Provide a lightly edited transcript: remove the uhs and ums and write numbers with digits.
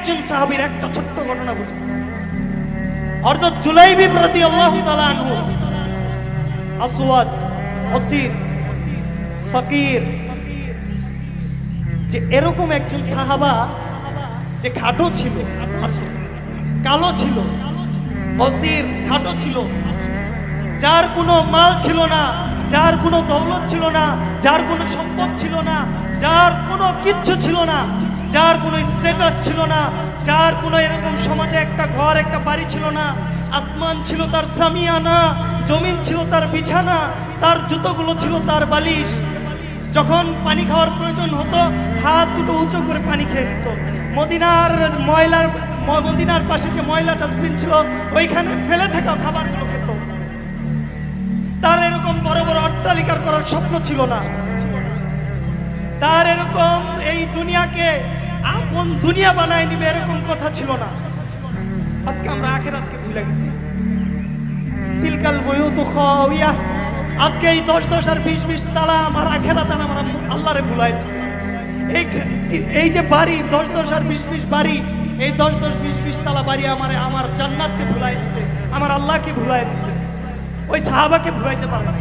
একজন সাহাবীর একটা ছোট্ট ঘটনা বলি। হযরত জুলাইবিব রাদিয়াল্লাহু তাআলা আনহু, আসওয়াদ, অসির, ফকির, যে এরকম একজন সাহাবা যে খাটো ছিল, কালো ছিল, অসির, খাটো ছিল, যার কোনো মাল ছিল না, যার কোনো দৌলত ছিল না, যার কোনো সম্পদ ছিল না, যার কোনো কিচ্ছু ছিল না, যার কোনো স্ট্যাটাস ছিল না, যার কোনো এরকম সমাজে একটা ঘর একটা বাড়ি ছিল না, আসমান ছিল তার সামিয়ানা, জমিন ছিল তার বিছানা, তার জুতোগুলো ছিল তার বালিশ। যখন পানি খাওয়ার প্রয়োজন হতো হাত দুটো উঁচু করে পানি খেয়ে নিত। মদিনার পাশে যে ময়লা ডাস্টবিন ছিল ওইখানে ফেলে থাকা খাবারগুলো খেত। তার এরকম বড় বড় অট্টালিকার করার স্বপ্ন ছিল না, তার এরকম এই দুনিয়াকে আপন দুনিয়া বানায় নিবে এরকম কথা ছিল না। আজকে আমরা আখিরাতকে ভুলে গেছি। তিলকাল বুয়ুতু খাওয়িয়া, আজকে এই 10-10 আর 20-20 তালা আমার আখিরাত আর আমার আল্লাহরে ভুলাই দিছে। এই যে বাড়ি 10-10 আর 20-20 বাড়ি, এই 10-10 20-20 তালা বাড়ি আমার জান্নাতকে ভুলাই দিছে, আমার আল্লাহকে ভুলাই দিছে, ওই সাহাবাকে ভুলাইতে পারে না।